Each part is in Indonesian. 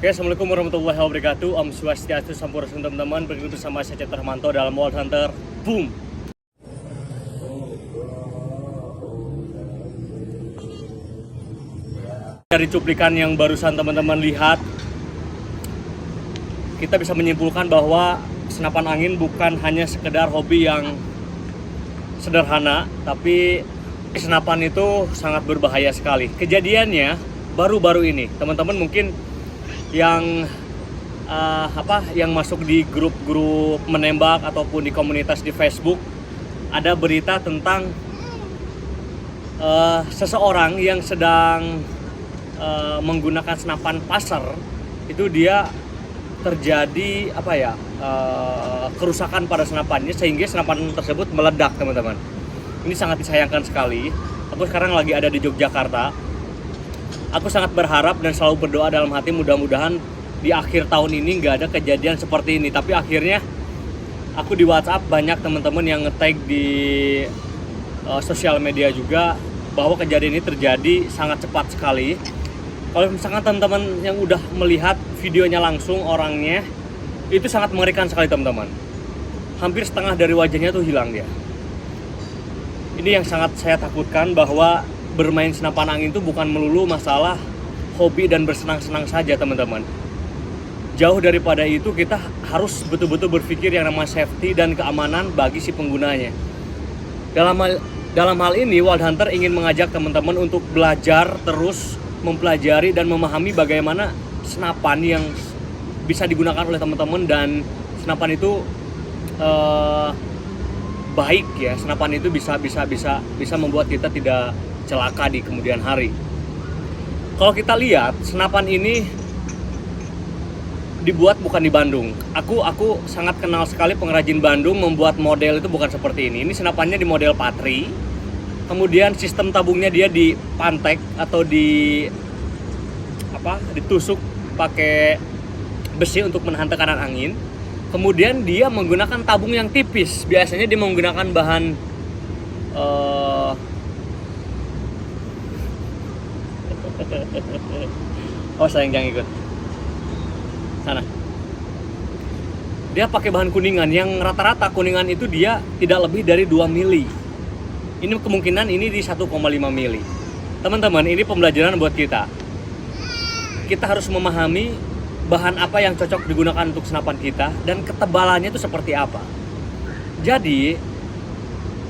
Oke, Assalamualaikum warahmatullahi wabarakatuh. Om Swastiastu, Sampurasun teman-teman. Berikut bersama saya Cetro Hermanto dalam Wild Hunter. Boom! Dari cuplikan yang barusan teman-teman lihat, kita bisa menyimpulkan bahwa senapan angin bukan hanya sekedar hobi yang sederhana, tapi senapan itu sangat berbahaya sekali. Kejadiannya baru-baru ini, teman-teman mungkin yang yang masuk di grup-grup menembak ataupun di komunitas di Facebook, ada berita tentang seseorang yang sedang menggunakan senapan passer. Itu dia terjadi kerusakan pada senapannya sehingga senapan tersebut meledak, teman-teman. Ini sangat disayangkan sekali. Aku sekarang lagi ada di Yogyakarta. Aku sangat berharap dan selalu berdoa dalam hati, mudah-mudahan di akhir tahun ini nggak ada kejadian seperti ini. Tapi akhirnya aku di WhatsApp banyak teman-teman yang nge-tag di sosial media juga bahwa kejadian ini terjadi sangat cepat sekali. Kalau misalkan teman-teman yang udah melihat videonya langsung orangnya, itu sangat mengerikan sekali, teman-teman. Hampir setengah dari wajahnya tuh hilang dia. Ini yang sangat saya takutkan, bahwa bermain senapan angin itu bukan melulu masalah hobi dan bersenang-senang saja, teman-teman. Jauh daripada itu, kita harus betul-betul berpikir yang namanya safety dan keamanan bagi si penggunanya. Dalam hal ini, Wild Hunter ingin mengajak teman-teman untuk belajar terus, mempelajari dan memahami bagaimana senapan yang bisa digunakan oleh teman-teman, dan senapan itu baik ya. Senapan itu bisa membuat kita tidak celaka di kemudian hari. Kalau kita lihat, senapan ini dibuat bukan di Bandung. Aku sangat kenal sekali pengrajin Bandung membuat model itu bukan seperti ini. Ini senapannya di model Patri. Kemudian sistem tabungnya dia di pantek atau ditusuk pakai besi untuk menahan tekanan angin. Kemudian dia menggunakan tabung yang tipis. Biasanya dia menggunakan bahan sayang, jangan ikut sana. Dia pakai bahan kuningan yang rata-rata kuningan itu dia tidak lebih dari 2 mili. Ini kemungkinan ini di 1,5 mili. Teman-teman, ini pembelajaran buat kita. Kita harus memahami bahan apa yang cocok digunakan untuk senapan kita dan ketebalannya itu seperti apa. Jadi,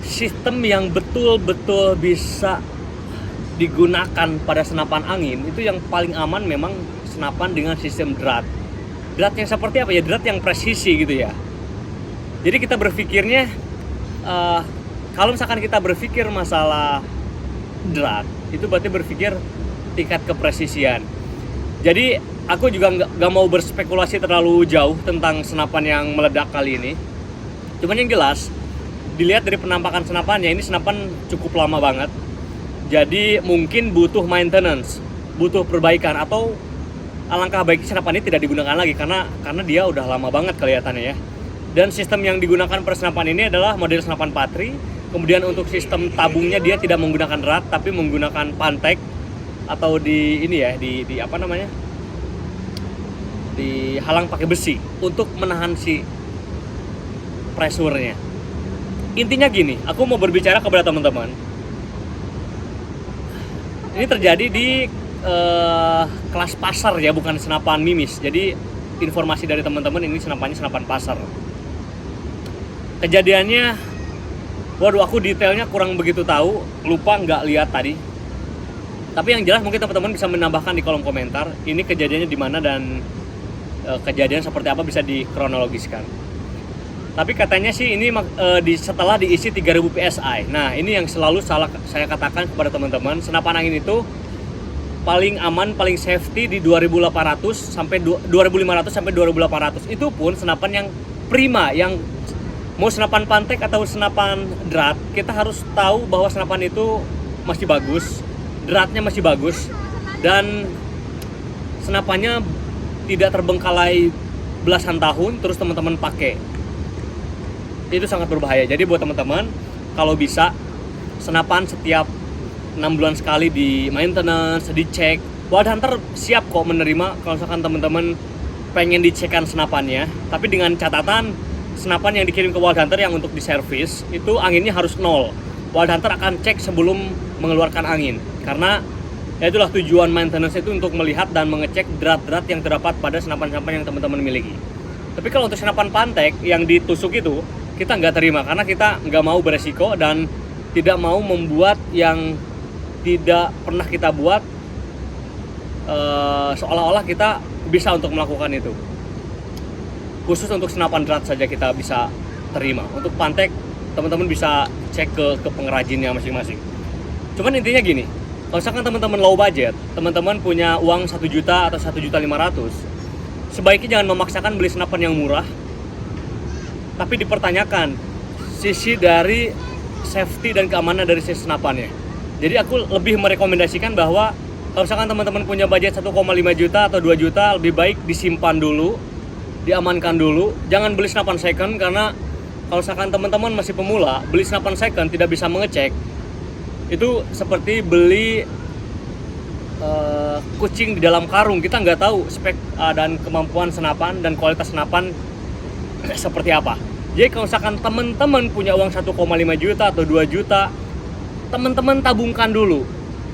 sistem yang betul-betul bisa digunakan pada senapan angin itu yang paling aman memang senapan dengan sistem drat. Drat yang seperti apa ya? Drat yang presisi gitu ya. Jadi kita berpikirnya kalau misalkan kita berpikir masalah drat, itu berarti berpikir tingkat kepresisian. Jadi aku juga nggak mau berspekulasi terlalu jauh tentang senapan yang meledak kali ini. Cuman yang jelas, dilihat dari penampakan senapannya, ini senapan cukup lama banget. Jadi mungkin butuh maintenance, butuh perbaikan, atau alangkah baiknya senapan ini tidak digunakan lagi karena dia udah lama banget kelihatannya ya. Dan sistem yang digunakan per senapan ini adalah model senapan Patri. Kemudian untuk sistem tabungnya dia tidak menggunakan rat tapi menggunakan pantek atau dihalang pakai besi untuk menahan si pressure-nya. Intinya gini, aku mau berbicara kepada teman-teman. Ini terjadi di kelas pasar ya, bukan senapan mimis. Jadi informasi dari teman-teman, ini senapannya senapan pasar. Kejadiannya, waduh, aku detailnya kurang begitu tahu, lupa nggak lihat tadi. Tapi yang jelas mungkin teman-teman bisa menambahkan di kolom komentar ini kejadiannya di mana dan kejadian seperti apa bisa dikronologiskan. Tapi katanya sih ini setelah diisi 3000 PSI. Nah, ini yang selalu saya katakan kepada teman-teman, senapan angin itu paling aman, paling safety di 2500 sampai 2800. Itu pun senapan yang prima, yang mau senapan pantek atau senapan drat, kita harus tahu bahwa senapan itu masih bagus, dratnya masih bagus, dan senapannya tidak terbengkalai belasan tahun terus teman-teman pakai. Itu sangat berbahaya. Jadi buat teman-teman, kalau bisa senapan setiap 6 bulan sekali di maintenance, dicek, Wild Hunter siap kok menerima kalau misalkan teman-teman pengen dicekkan senapannya, tapi dengan catatan senapan yang dikirim ke Wild Hunter yang untuk diservis itu anginnya harus 0. Wild Hunter akan cek sebelum mengeluarkan angin, karena ya itulah tujuan maintenance itu, untuk melihat dan mengecek drat-drat yang terdapat pada senapan-senapan yang teman-teman miliki. Tapi kalau untuk senapan pantek yang ditusuk itu kita nggak terima, karena kita nggak mau beresiko dan tidak mau membuat yang tidak pernah kita buat seolah-olah kita bisa untuk melakukan itu. Khusus untuk senapan drat saja kita bisa terima. Untuk pantek teman-teman bisa cek ke pengrajinnya masing-masing. Cuman intinya gini, kalau misalkan teman-teman low budget, teman-teman punya uang 1 juta atau 1.500.000, sebaiknya jangan memaksakan beli senapan yang murah, tapi dipertanyakan sisi dari safety dan keamanan dari sisi senapannya. Jadi aku lebih merekomendasikan bahwa kalau misalkan teman-teman punya budget 1,5 juta atau 2 juta, lebih baik disimpan dulu, diamankan dulu. Jangan beli senapan second, karena kalau misalkan teman-teman masih pemula, beli senapan second tidak bisa mengecek, itu seperti beli kucing di dalam karung. Kita nggak tahu spek dan kemampuan senapan dan kualitas senapan seperti apa. Jadi kalau misalkan teman-teman punya uang 1,5 juta atau 2 juta, teman-teman tabungkan dulu,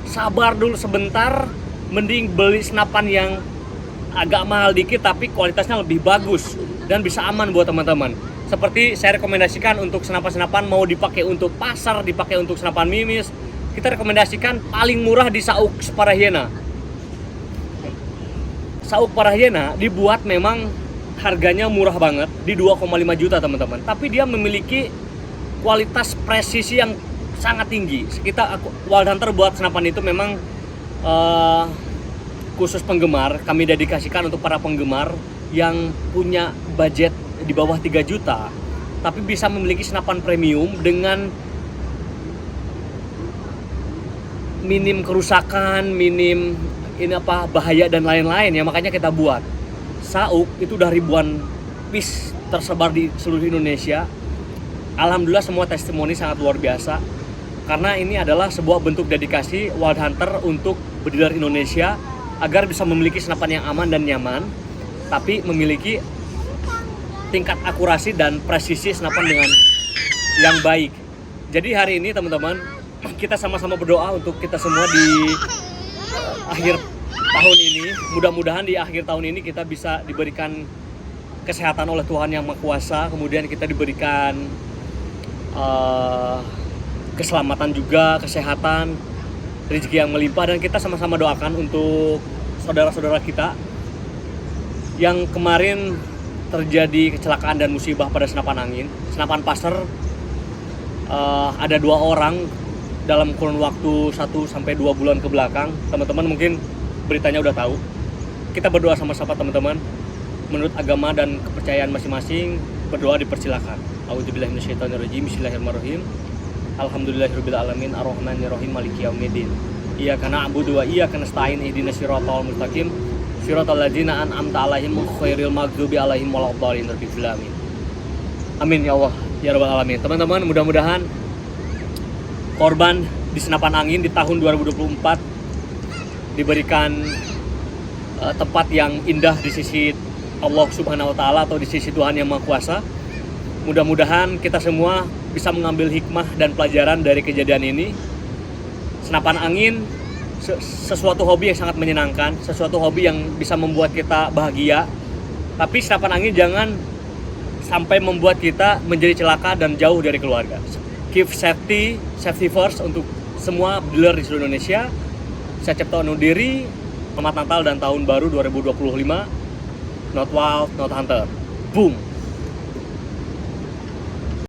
sabar dulu sebentar, mending beli senapan yang agak mahal dikit tapi kualitasnya lebih bagus dan bisa aman buat teman-teman. Seperti saya rekomendasikan untuk senapan-senapan mau dipakai untuk pasar, dipakai untuk senapan mimis, kita rekomendasikan paling murah di Sauk Parahiena. Sauk Parahiena dibuat memang harganya murah banget, di 2,5 juta teman-teman, tapi dia memiliki kualitas presisi yang sangat tinggi. Wild Hunter buat senapan itu memang khusus penggemar, kami dedikasikan untuk para penggemar yang punya budget di bawah 3 juta tapi bisa memiliki senapan premium dengan minim kerusakan, minim bahaya dan lain-lain ya, makanya kita buat. Sauk itu udah ribuan piece tersebar di seluruh Indonesia. Alhamdulillah semua testimoni sangat luar biasa, karena ini adalah sebuah bentuk dedikasi Wild Hunter untuk berdealer Indonesia agar bisa memiliki senapan yang aman dan nyaman, tapi memiliki tingkat akurasi dan presisi senapan dengan yang baik. Jadi hari ini teman-teman, kita sama-sama berdoa untuk kita semua di akhir tahun ini. Mudah-mudahan di akhir tahun ini kita bisa diberikan kesehatan oleh Tuhan Yang Maha Kuasa, kemudian kita diberikan keselamatan juga, kesehatan, rezeki yang melimpah, dan kita sama-sama doakan untuk saudara-saudara kita yang kemarin terjadi kecelakaan dan musibah pada senapan angin, senapan passer. Ada 2 orang dalam kurun waktu 1-2 bulan ke belakang. Teman-teman mungkin beritanya udah tahu. Kita berdoa sama-sama teman-teman, menurut agama dan kepercayaan masing-masing. Berdoa dipersilakan. A'udzubillahi minasyaitonirrajim. Bismillahirrahmanirrahim. Alhamdulillahirabbil alamin arrahmanirrahim maliki yaumiddin. Iyyaka na'budu wa iyyaka nasta'in ihdinas siratal mustaqim siratal ladzina an'amta 'alaihim ghairil maghdubi 'alaihim waladdallin. Amin ya Allah ya rabbal alamin. Teman-teman, mudah-mudahan korban di senapan angin di tahun 2024 diberikan tempat yang indah di sisi Allah Subhanahu wa taala atau di sisi Tuhan Yang Maha Kuasa. Mudah-mudahan kita semua bisa mengambil hikmah dan pelajaran dari kejadian ini. Senapan angin sesuatu hobi yang sangat menyenangkan, sesuatu hobi yang bisa membuat kita bahagia. Tapi senapan angin jangan sampai membuat kita menjadi celaka dan jauh dari keluarga. Keep safety first untuk semua dealer di seluruh Indonesia. Saya Cipto undur diri. Selamat Natal dan Tahun Baru 2025. Not Wild, Not Hunter. Boom.